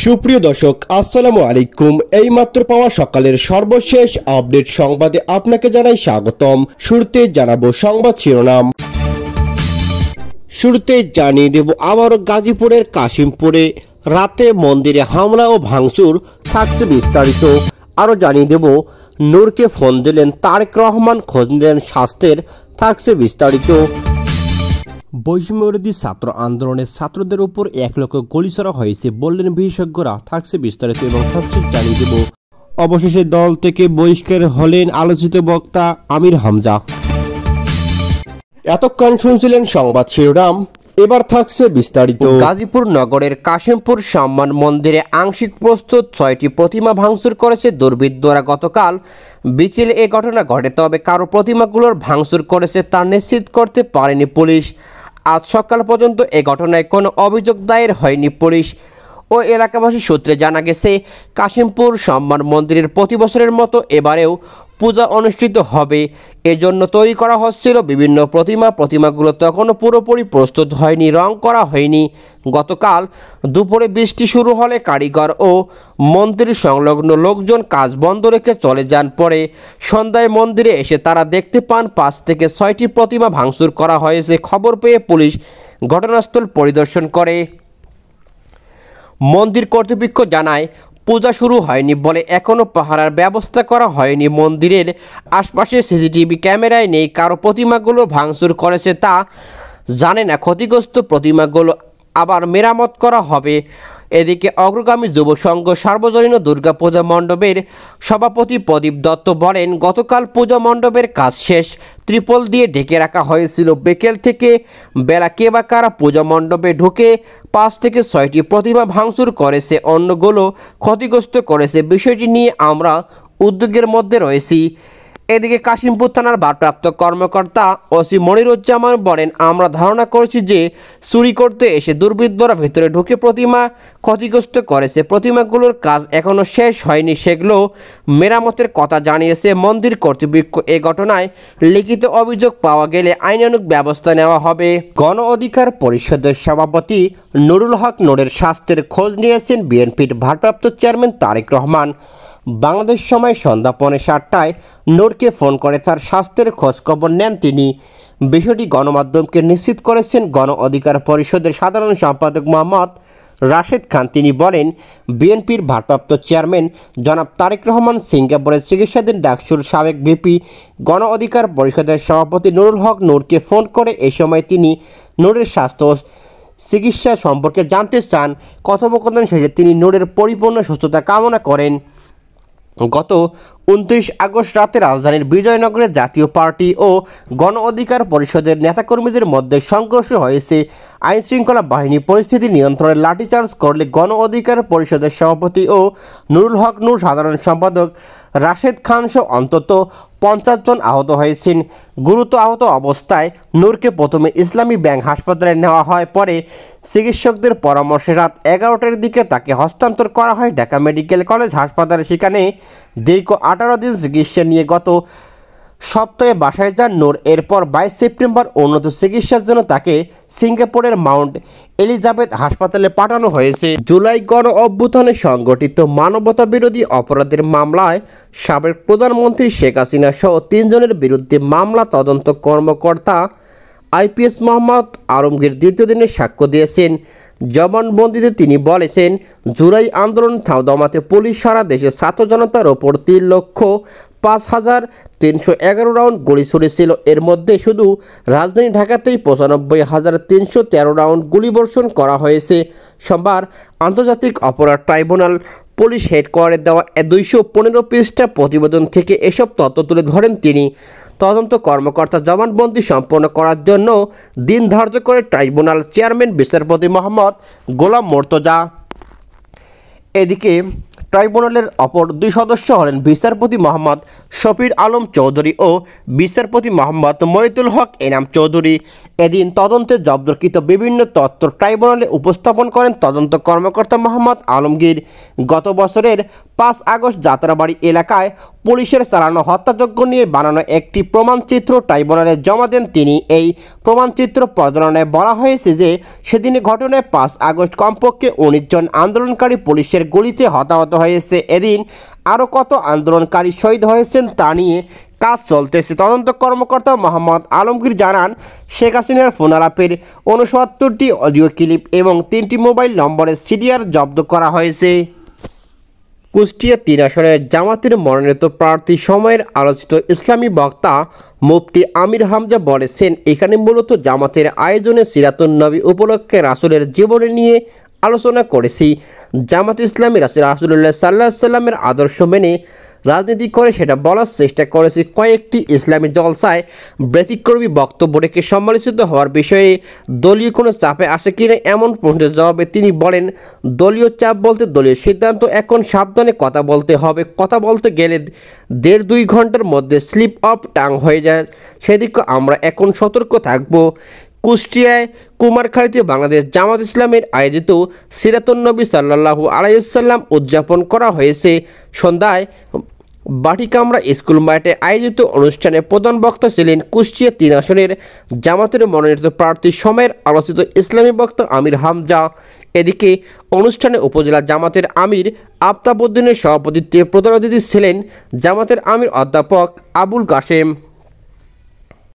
সুপ্রিয় দর্শক আসসালামু আলাইকুম। এইমাত্র পাওয়া সকালের সর্বশেষ আপডেট সংবাদে আপনাকে জানাই স্বাগতম। শুরুতে জানাবো সংবাদ শিরোনাম। শুরুতে জানিয়ে দেব আবারও গাজীপুরের কাশিমপুরে রাতে মন্দিরে হামলা ও ভাঙচুর, থাকছে বিস্তারিত। আরও জানিয়ে দেব নূরকে ফোন দিলেন তারেক রহমান, খোঁজ নিলেন স্বাস্থ্যের, থাকছে বিস্তারিত। বৈষম্যবিরোধী ছাত্র আন্দোলনের ছাত্রদের উপর 1 লক্ষ গুলি ছোড়া হয়েছে বললেন বিশেষজ্ঞরা, থাকছে বিস্তারিত এবং সবশেষ জানিয়ে দেব। অবশেষে দল থেকে বহিষ্কার হলেন আলোচিত বক্তা আমির হামজা। এতক্ষণ শুনছিলেন সংবাদ শিরোনাম, এবার থাকছে বিস্তারিত। গাজীপুর নগরের কাশিমপুর সম্মান মন্দিরে আংশিক প্রস্তুত 6টি প্রতিমা ভাঙচুর করেছে দুর্বৃত্তরা। গতকাল বিকেলে এ ঘটনা ঘটে, তবে কারো প্রতিমাগুলোর ভাঙচুর করেছে তা নিশ্চিত করতে পারেনি পুলিশ। আজ সকাল পর্যন্ত এ ঘটনায় কোনো অভিযোগ দায়ের হয়নি পুলিশ ও এলাকাবাসী সূত্রে জানা গেছে, কাশিমপুর সম্মান মন্দিরের প্রতি বছরের মতো এবারেও পূজা অনুষ্ঠিত হবে। এজন্য তৈরি করা হচ্ছিল বিভিন্ন প্রতিমাগুলো তখনও পুরোপুরি প্রস্তুত হয়নি, রং করা হয়নি। গতকাল দুপুরে বৃষ্টি শুরু হলে কারিগর ও মন্দির সংলগ্ন লোকজন কাজ বন্ধ রেখে চলে যান। পরে সন্ধ্যায় মন্দিরে এসে তারা দেখতে পান 5 থেকে 6টি প্রতিমা ভাঙচুর করা হয়েছে। খবর পেয়ে পুলিশ ঘটনাস্থল পরিদর্শন করে। মন্দির কর্তৃপক্ষ জানায়, পূজা শুরু হয়নি বলে এখনও পাহারার ব্যবস্থা করা হয়নি। মন্দিরের আশপাশে সিসিটিভি ক্যামেরায় নেই কারো প্রতিমাগুলো ভাঙচুর করেছে তা জানে না। ক্ষতিগ্রস্ত প্রতিমাগুলো আবার মেরামত করা হবে। এদিকে অগ্রগামী যুব সংঘ সার্বজনীন দুর্গা পূজা মণ্ডপের সভাপতি প্রদীপ দত্ত বলেন, গতকাল পূজা মণ্ডপের কাজ শেষ, ত্রিপল দিয়ে ঢেকে রাখা হয়েছিল। বিকেল থেকে বেলা কে বা কারা পূজা মণ্ডপে ঢুকে 5 থেকে 6টি প্রতিমা ভাঙচুর করেছে, অন্যগুলো ক্ষতিগ্রস্ত করেছে। বিষয়টি নিয়ে আমরা উদ্যোগের মধ্যে রয়েছি। এদিকে কাশিমপুর থানার ভারপ্রাপ্ত কর্মকর্তা ওসি মনিরুজ্জামান বলেন, আমরা ধারণা করছি যে চুরি করতে এসে দুর্বৃত্তরা ভেতরে ঢুকে প্রতিমা ক্ষতিগ্রস্ত করেছে। প্রতিমাগুলোর কাজ এখনও শেষ হয়নি, সেগুলো মেরামতের কথা জানিয়েছে মন্দির কর্তৃপক্ষ। এ ঘটনায় লিখিত অভিযোগ পাওয়া গেলে আইনানুগ ব্যবস্থা নেওয়া হবে। গণ অধিকার পরিষদের সভাপতি নুরুল হক নূরের স্বাস্থ্যের খোঁজ নিয়েছেন বিএনপির ভারপ্রাপ্ত চেয়ারম্যান তারেক রহমান। বাংলাদেশ সময় সন্ধ্যা 7:45টায় নূরকে ফোন করে তার স্বাস্থ্যের খোঁজখবর নেন তিনি। বিষয়টি গণমাধ্যমকে নিশ্চিত করেছেন গণ অধিকার পরিষদের সাধারণ সম্পাদক মোহাম্মদ রাশেদ খান। তিনি বলেন, বিএনপির ভারপ্রাপ্ত চেয়ারম্যান জনাব তারেক রহমান সিঙ্গাপুরে চিকিৎসাধীন ডাকসুর সাবেক ভিপি গণ অধিকার পরিষদের সভাপতি নুরুল হক নূরকে ফোন করে। এ সময় তিনি নূরের স্বাস্থ্য চিকিৎসা সম্পর্কে জানতে চান। কথোপকথন শেষে তিনি নূরের পরিপূর্ণ সুস্থতা কামনা করেন। গত 29 আগস্ট রাতে রাজধানীর বিজয়নগরে জাতীয় পার্টি ও গণ অধিকার পরিষদের নেতাকর্মীদের মধ্যে সংঘর্ষ হয়েছে। আইনশৃঙ্খলা বাহিনী পরিস্থিতি নিয়ন্ত্রণে লাঠিচার্জ করলে গণ অধিকার পরিষদের সভাপতি ও নুরুল হক নূর সাধারণ সম্পাদক রাশেদ খান সহ অন্তত 50 জন আহত হয়েছেন। গুরুতর আহত অবস্থায় নূরকে প্রথমে ইসলামী ব্যাংক হাসপাতালে নেওয়া হয়, পরে চিকিৎসকদের পরামর্শে রাত 11টার দিকে তাকে হস্তান্তর করা হয় ঢাকা মেডিকেল কলেজ হাসপাতালে। সেখানে দীর্ঘ 18 দিন চিকিৎসা নিয়ে গত সপ্তাহে বাসায় যান নূর। এরপর 22 সেপ্টেম্বর উন্নত চিকিৎসার জন্য তাকে সিঙ্গাপুরের মাউন্ট এলিজাবেথ হাসপাতালে পাঠানো হয়েছে। জুলাই গণ অভ্যুত্থানে সংগঠিত মানবতা বিরোধী অপরাধের মামলায় সাবেক প্রধানমন্ত্রী শেখ হাসিনা সহ 3 জনের বিরুদ্ধে মামলা তদন্ত কর্মকর্তা আইপিএস মোহাম্মদ আলমগীর দ্বিতীয় দিনে সাক্ষ্য দিয়েছেন। জবানবন্দিতে তিনি বলেছেন, জুলাই আন্দোলন দমাতে পুলিশ সারা দেশে ছাত্র জনতার ওপর 3,05,311 রাউন্ড গুলি ছুড়েছিল। এর মধ্যে শুধু রাজধানী ঢাকাতেই 95,313 রাউন্ড গুলিবর্ষণ করা হয়েছে। সোমবার আন্তর্জাতিক অপরাধ ট্রাইব্যুনাল পুলিশ হেডকোয়ার্টারে দেওয়া 215 পৃষ্ঠা প্রতিবেদন থেকে এসব তথ্য তুলে ধরেন তিনি। তদন্ত কর্মকর্তা জবানবন্দি সম্পন্ন করার জন্য দিন ধার্য করে ট্রাইব্যুনাল চেয়ারম্যান বিচারপতি মোহাম্মদ গোলাম মোর্তজা। এদিকে ট্রাইব্যুনালের অপর 2 সদস্য হলেন বিচারপতি মোহাম্মদ শফির আলম চৌধুরী ও বিচারপতি মোহাম্মদ মহিতুল হক এনাম চৌধুরী। এদিন তদন্তে জব্দকৃত বিভিন্ন তথ্য ট্রাইব্যুনালে উপস্থাপন করেন তদন্ত কর্মকর্তা মোহাম্মদ আলমগীর। গত বছরের 5 আগস্ট যাত্রাবাড়ি এলাকায় পুলিশের চালানো হত্যাযজ্ঞ নিয়ে বানানো একটি প্রমাণচিত্র ট্রাইব্যুনালে জমা দেন তিনি। এই প্রমাণচিত্র পর্যালোচনায় বলা হয়েছে যে সেদিনের ঘটনায় 5 আগস্ট কমপক্ষে 19 জন আন্দোলনকারী পুলিশের গুলিতে হতাহত হয়েছে। এদিন আরও কত আন্দোলনকারী শহীদ হয়েছেন তা নিয়ে কাজ চলতেছে। তদন্ত কর্মকর্তা মোহাম্মদ আলমগীর জানান, শেখ হাসিনার ফোনালাপের 69টি অডিও ক্লিপ এবং 3টি মোবাইল নম্বরের সিডিআর জব্দ করা হয়েছে। কুষ্টিয়া 3 আসনের জামাতের মনোনীত প্রার্থী সময়ের আলোচিত ইসলামী বক্তা মুফতি আমির হামজা বলেছেন, এখানে মূলত জামাতের আয়োজনে সিরাতুন নবী উপলক্ষে রাসূলের জীবনী নিয়ে আলোচনা করেছি। জামাত ইসলামী রাসূলুল্লাহ সাল্লাল্লাহু আলাইহি সাল্লামের আদর্শ মেনে রাজনীতি করে সেটা বলার চেষ্টা করেছি। কয়েকটি ইসলামী জলসায় ব্যতিক্রমী বক্তব্য রেখে সমালোচিত হওয়ার বিষয়ে দলীয় কোনো চাপে আসে কিনা এমন প্রশ্নের জবাবে তিনি বলেন, দলীয় চাপ বলতে দলীয় সিদ্ধান্ত। এখন সাবধানে কথা বলতে হবে। কথা বলতে গেলে 1.5-2 ঘন্টার মধ্যে স্লিপ অফ টাং হয়ে যায়, সেদিকে আমরা এখন সতর্ক থাকব। কুষ্টিয়ায় কুমারখালীতে বাংলাদেশ জামাত ইসলামের আয়োজিত সিরাতুন নবী সাল্লাল্লাহু আলাইহি ওয়াসাল্লাম উদযাপন করা হয়েছে। সন্ধ্যায় বাটিকামরা স্কুল মাঠে আয়োজিত অনুষ্ঠানে প্রধান বক্তা ছিলেন কুষ্টিয়া 3 আসনের জামাতের মনোনীত প্রার্থী সময়ের আলোচিত ইসলামী বক্তা আমির হামজা। এদিকে অনুষ্ঠানে উপজেলা জামাতের আমির আফতাব উদ্দিনের সভাপতিত্বে প্রধান অতিথি ছিলেন জামাতের আমির অধ্যাপক আবুল কাশেম।